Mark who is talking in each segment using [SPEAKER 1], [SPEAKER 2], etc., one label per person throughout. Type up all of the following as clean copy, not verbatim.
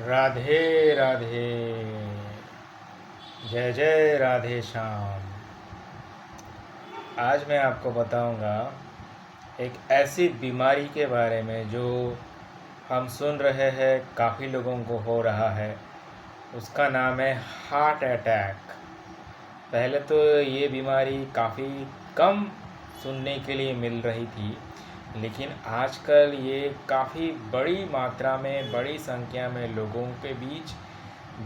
[SPEAKER 1] राधे राधे। जय जय राधे श्याम। आज मैं आपको बताऊंगा एक ऐसी बीमारी के बारे में जो हम सुन रहे हैं, काफ़ी लोगों को हो रहा है। उसका नाम है हार्ट अटैक। पहले तो ये बीमारी काफ़ी कम सुनने के लिए मिल रही थी, लेकिन आजकल ये काफ़ी बड़ी मात्रा में, बड़ी संख्या में लोगों के बीच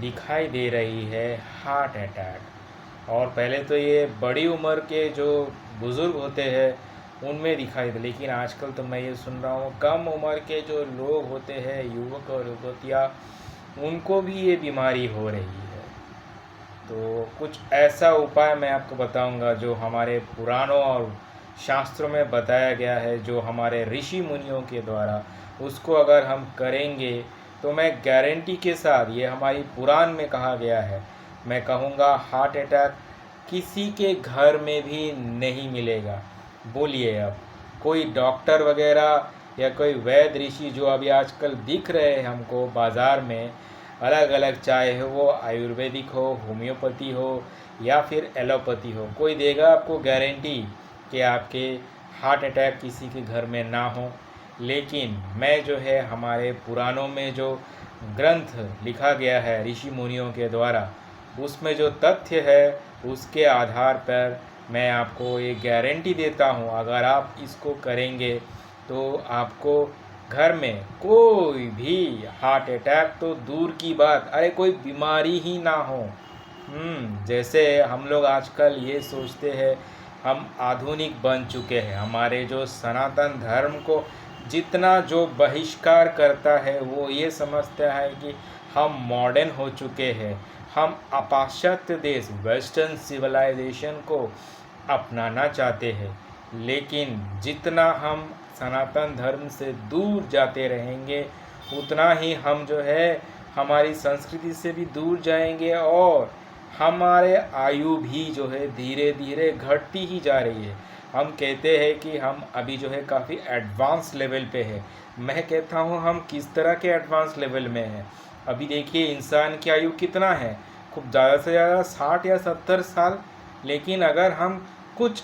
[SPEAKER 1] दिखाई दे रही है हार्ट अटैक। और पहले तो ये बड़ी उम्र के जो बुज़ुर्ग होते हैं उनमें दिखाई दे, लेकिन आजकल तो मैं ये सुन रहा हूँ कम उम्र के जो लोग होते हैं, युवक और युवतियाँ, उनको भी ये बीमारी हो रही है। तो कुछ ऐसा उपाय मैं आपको बताऊंगा जो हमारे पुराणों और शास्त्रों में बताया गया है, जो हमारे ऋषि मुनियों के द्वारा। उसको अगर हम करेंगे तो मैं गारंटी के साथ, ये हमारी पुराण में कहा गया है, मैं कहूँगा हार्ट अटैक किसी के घर में भी नहीं मिलेगा। बोलिए, अब कोई डॉक्टर वगैरह या कोई वैद्य ऋषि जो अभी आजकल दिख रहे हैं हमको बाज़ार में, अलग अलग, चाहे वो आयुर्वेदिक हो, होम्योपैथी हो या फिर एलोपैथी हो, कोई देगा आपको गारंटी कि आपके हार्ट अटैक किसी के घर में ना हो। लेकिन मैं जो है हमारे पुराणों में जो ग्रंथ लिखा गया है ऋषि मुनियों के द्वारा, उसमें जो तथ्य है उसके आधार पर मैं आपको ये गारंटी देता हूँ, अगर आप इसको करेंगे तो आपको घर में कोई भी हार्ट अटैक तो दूर की बात, अरे कोई बीमारी ही ना हो। जैसे हम लोग आजकल ये सोचते हैं, हम आधुनिक बन चुके हैं, हमारे जो सनातन धर्म को जितना जो बहिष्कार करता है वो ये समझता है कि हम मॉडर्न हो चुके हैं, हम पाश्चात्य देश वेस्टर्न सिविलाइजेशन को अपनाना चाहते हैं। लेकिन जितना हम सनातन धर्म से दूर जाते रहेंगे उतना ही हम जो है हमारी संस्कृति से भी दूर जाएंगे, और हमारे आयु भी जो है धीरे धीरे घटती ही जा रही है। हम कहते हैं कि हम अभी जो है काफ़ी एडवांस लेवल पे है। मैं कहता हूँ हम किस तरह के एडवांस लेवल में हैं। अभी देखिए इंसान की आयु कितना है, खूब ज़्यादा से ज़्यादा 60 या 70 साल। लेकिन अगर हम कुछ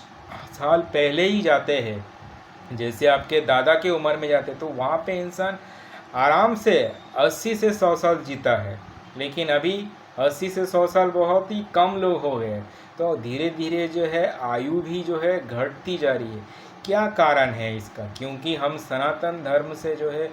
[SPEAKER 1] साल पहले ही जाते हैं, जैसे आपके दादा के उम्र में जाते, तो वहाँ पे इंसान आराम से 80 से 100 साल जीता है। लेकिन अभी 80 से 100 साल बहुत ही कम लोग हो गए हैं। तो धीरे धीरे जो है आयु भी जो है घटती जा रही है। क्या कारण है इसका? क्योंकि हम सनातन धर्म से जो है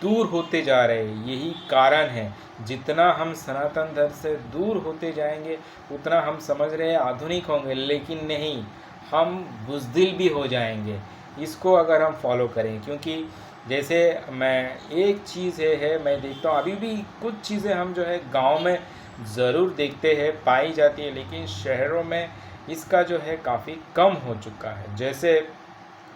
[SPEAKER 1] दूर होते जा रहे हैं, यही कारण है। जितना हम सनातन धर्म से दूर होते जाएंगे उतना हम समझ रहे हैं आधुनिक होंगे, लेकिन नहीं, हम बुज़दिल भी हो जाएंगे इसको अगर हम फॉलो करें। क्योंकि जैसे मैं एक चीज़ है मैं देखता हूँ अभी भी कुछ चीज़ें हम जो है गांव में ज़रूर देखते हैं, पाई जाती है, लेकिन शहरों में इसका जो है काफ़ी कम हो चुका है। जैसे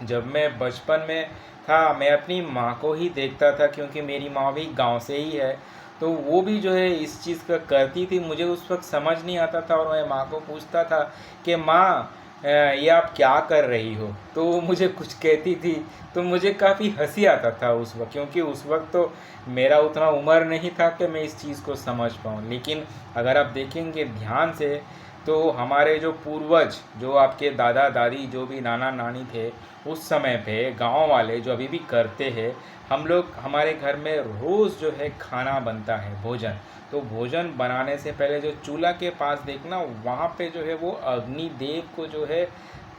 [SPEAKER 1] जब मैं बचपन में था, मैं अपनी माँ को ही देखता था, क्योंकि मेरी माँ भी गांव से ही है। तो वो भी जो है इस चीज़ का करती थी। मुझे उस वक्त समझ नहीं आता था और मैं माँ को पूछता था कि माँ, ये आप क्या कर रही हो? तो वो मुझे कुछ कहती थी, तो मुझे काफ़ी हंसी आता था उस वक्त, क्योंकि उस वक्त तो मेरा उतना उम्र नहीं था कि मैं इस चीज़ को समझ पाऊँ। लेकिन अगर आप देखेंगे ध्यान से तो हमारे जो पूर्वज, जो आपके दादा दादी, जो भी नाना नानी थे उस समय पे, गांव वाले जो अभी भी करते हैं, हम लोग, हमारे घर में रोज़ जो है खाना बनता है, भोजन। तो भोजन बनाने से पहले जो चूल्हा के पास देखना, वहाँ पे जो है वो अग्नि देव को जो है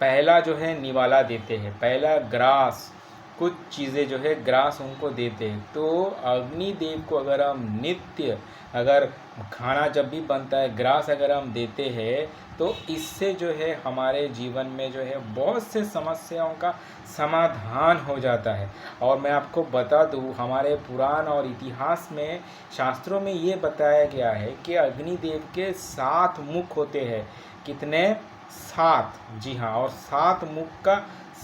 [SPEAKER 1] पहला जो है निवाला देते हैं, पहला ग्रास, कुछ चीज़ें जो है ग्रास उनको देते हैं। तो अग्नि देव को अगर हम नित्य, अगर खाना जब भी बनता है ग्रास अगर हम देते हैं, तो इससे जो है हमारे जीवन में जो है बहुत से समस्याओं का समाधान हो जाता है। और मैं आपको बता दूं, हमारे पुराण और इतिहास में, शास्त्रों में ये बताया गया है कि अग्निदेव के 7 मुख होते हैं। कितने? 7। जी हाँ, और 7 मुख का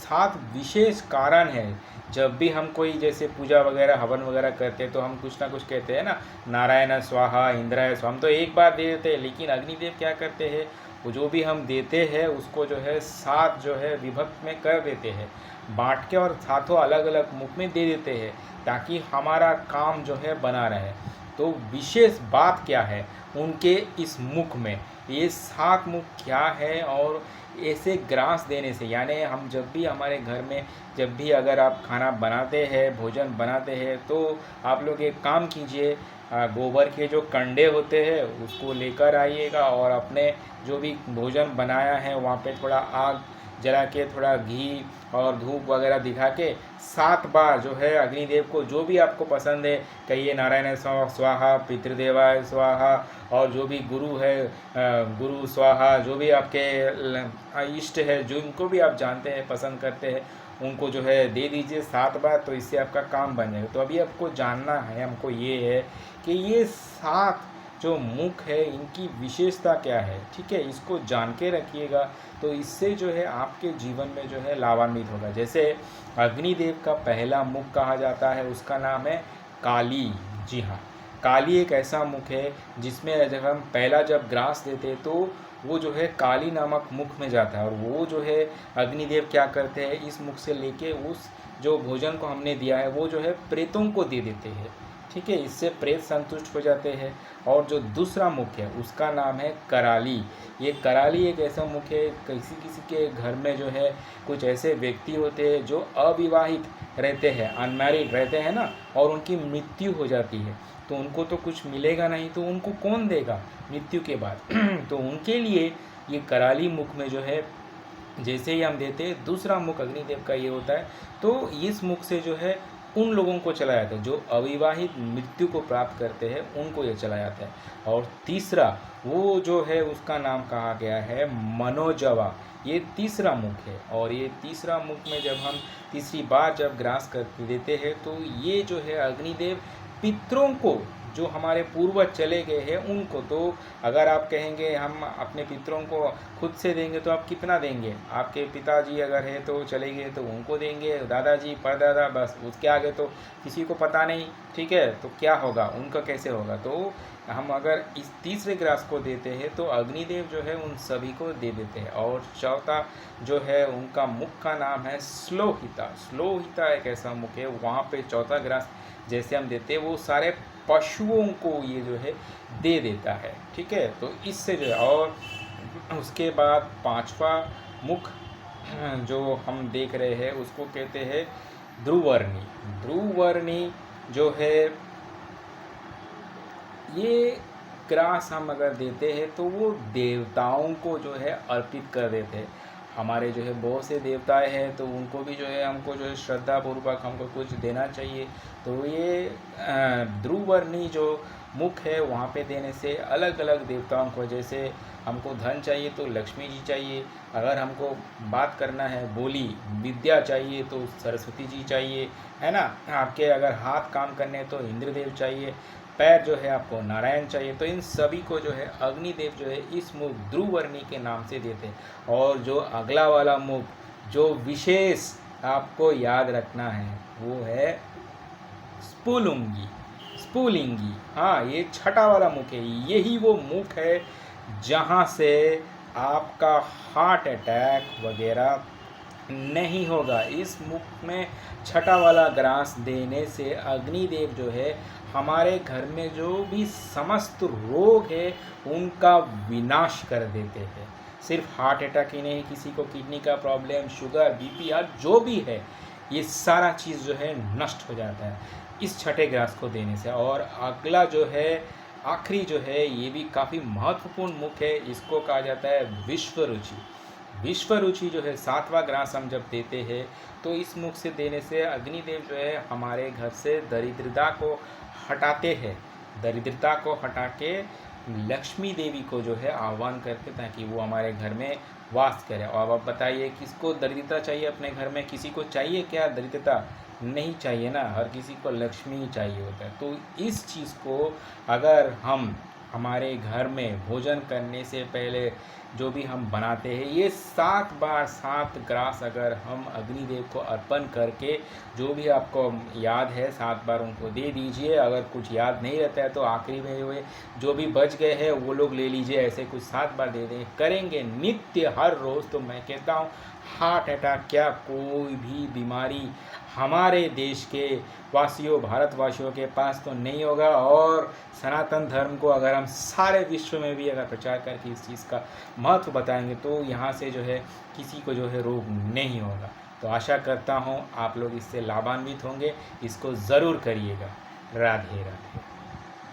[SPEAKER 1] 7 विशेष कारण है। जब भी हम कोई जैसे पूजा वगैरह, हवन वगैरह करते हैं, तो हम कुछ ना कुछ कहते हैं ना, नारायण स्वाहा, इंद्राय स्वाहा। हम तो एक बार दे देते हैं, लेकिन अग्निदेव क्या करते हैं, वो जो भी हम देते हैं उसको जो है 7 जो है विभक्त में कर देते हैं, बांट के, और सातों अलग अलग मुख में दे देते हैं, ताकि हमारा काम जो है बना रहे। तो विशेष बात क्या है उनके इस मुख में, ये 7 मुख क्या है। और ऐसे ग्रास देने से, यानी हम जब भी हमारे घर में, जब भी अगर आप खाना बनाते हैं, भोजन बनाते हैं, तो आप लोग एक काम कीजिए, गोबर के जो कंडे होते हैं उसको लेकर आइएगा और अपने जो भी भोजन बनाया है वहाँ पे थोड़ा आग जला के, थोड़ा घी और धूप वगैरह दिखा के 7 बार जो है अग्निदेव को, जो भी आपको पसंद है, कहिए नारायण स्वाहा, पितृदेवाय स्वाहा, और जो भी गुरु है गुरु स्वाहा, जो भी आपके इष्ट है, जो उनको भी आप जानते हैं, पसंद करते हैं, उनको जो है दे दीजिए 7 बार, तो इससे आपका काम बन जाएगा। तो अभी आपको जानना है हमको ये है कि ये 7 जो मुख है इनकी विशेषता क्या है, ठीक है, इसको जान के रखिएगा, तो इससे जो है आपके जीवन में जो है लाभान्वित होगा। जैसे अग्निदेव का पहला मुख कहा जाता है, उसका नाम है काली। जी हाँ, काली एक ऐसा मुख है जिसमें जब हम पहला जब ग्रास देते तो वो जो है काली नामक मुख में जाता है, और वो जो है अग्निदेव क्या करते हैं, इस मुख से लेके उस जो भोजन को हमने दिया है वो जो है प्रेतों को दे देते हैं, ठीक है, इससे प्रेत संतुष्ट हो जाते हैं। और जो दूसरा मुख है उसका नाम है कराली। ये कराली एक ऐसा मुख है, किसी किसी के घर में जो है कुछ ऐसे व्यक्ति होते हैं जो अविवाहित रहते हैं, अनमैरिड रहते हैं ना, और उनकी मृत्यु हो जाती है, तो उनको तो कुछ मिलेगा नहीं, तो उनको कौन देगा मृत्यु के बाद तो उनके लिए ये कराली मुख में जो है जैसे ही हम देते हैं, दूसरा मुख अग्निदेव का ये होता है, तो इस मुख से जो है उन लोगों को चला जाता है जो अविवाहित मृत्यु को प्राप्त करते हैं, उनको ये चला जाता है। और तीसरा वो जो है उसका नाम कहा गया है मनोजवा, ये तीसरा मुख है। और ये तीसरा मुख में जब हम तीसरी बार जब ग्रास कर देते हैं तो ये जो है अग्निदेव पितरों को, जो हमारे पूर्वज चले गए हैं उनको, तो अगर आप कहेंगे हम अपने पितरों को खुद से देंगे तो आप कितना देंगे, आपके पिताजी अगर है तो चले गए तो उनको देंगे, दादाजी परदादा, बस उसके आगे तो किसी को पता नहीं, ठीक है, तो क्या होगा उनका, कैसे होगा। तो हम अगर इस तीसरे ग्रास को देते हैं तो अग्निदेव जो है उन सभी को दे देते हैं। और चौथा जो है उनका मुख का नाम है स्लोहिता। स्लोहिता एक ऐसा मुख है, वहाँ पे चौथा ग्रास जैसे हम देते हैं वो सारे पशुओं को ये जो है दे देता है, ठीक है, तो इससे जो है। और उसके बाद पांचवा मुख जो हम देख रहे हैं उसको कहते हैं ध्रुवर्णी। ध्रुवर्णी जो है ये ग्रास हम अगर देते हैं तो वो देवताओं को जो है अर्पित कर देते हैं। हमारे जो है बहुत से देवताएं हैं तो उनको भी जो है हमको जो है श्रद्धापूर्वक हमको कुछ देना चाहिए। तो ये ध्रुवर्णी जो मुख है वहाँ पे देने से अलग अलग देवताओं को, जैसे हमको धन चाहिए तो लक्ष्मी जी चाहिए, अगर हमको बात करना है बोली विद्या चाहिए तो सरस्वती जी चाहिए, है ना, आपके अगर हाथ काम करने हैं तो इंद्रदेव चाहिए, पैर जो है आपको नारायण चाहिए, तो इन सभी को जो है अग्निदेव जो है इस मुख ध्रुवर्णी के नाम से देते हैं। और जो अगला वाला मुख जो विशेष आपको याद रखना है वो है स्फुलिंगी। स्फुलिंगी, हाँ, ये छठा वाला मुख है, यही वो मुख है जहाँ से आपका हार्ट अटैक वगैरह नहीं होगा। इस मुख में छठा वाला ग्रास देने से अग्निदेव जो है हमारे घर में जो भी समस्त रोग है उनका विनाश कर देते हैं। सिर्फ हार्ट अटैक ही नहीं, किसी को किडनी का प्रॉब्लम, शुगर, बीपी, या जो भी है, ये सारा चीज़ जो है नष्ट हो जाता है इस छठे ग्रास को देने से। और अगला जो है आखिरी जो है ये भी काफ़ी महत्वपूर्ण मुख है, इसको कहा जाता है विश्वरुचि। विश्वरुचि जो है 7वां ग्रास हम जब देते हैं तो इस मुख से देने से अग्निदेव जो है हमारे घर से दरिद्रता को हटाते हैं, दरिद्रता को हटा के लक्ष्मी देवी को जो है आह्वान करते ताकि वो हमारे घर में वास करे। और अब आप बताइए किसको दरिद्रता चाहिए अपने घर में, किसी को चाहिए क्या दरिद्रता? नहीं चाहिए ना, हर किसी को लक्ष्मी ही चाहिए होता है। तो इस चीज़ को अगर हम हमारे घर में भोजन करने से पहले जो भी हम बनाते हैं ये 7 बार 7 ग्रास अगर हम अग्निदेव को अर्पण करके जो भी आपको याद है 7 बार उनको दे दीजिए। अगर कुछ याद नहीं रहता है तो आखिरी में हुए जो भी बच गए हैं वो लोग ले लीजिए, ऐसे कुछ 7 बार दे दें, करेंगे नित्य हर रोज़। तो मैं कहता हूँ हार्ट अटैक क्या कोई भी बीमारी हमारे देश के वासियों भारतवासियों के पास तो नहीं होगा। और सनातन धर्म को अगर हम सारे विश्व में भी अगर प्रचार करके इस चीज़ का महत्व बताएंगे तो यहाँ से जो है किसी को जो है रोग नहीं होगा। तो आशा करता हूँ आप लोग इससे लाभान्वित होंगे, इसको ज़रूर करिएगा। राधे राधे।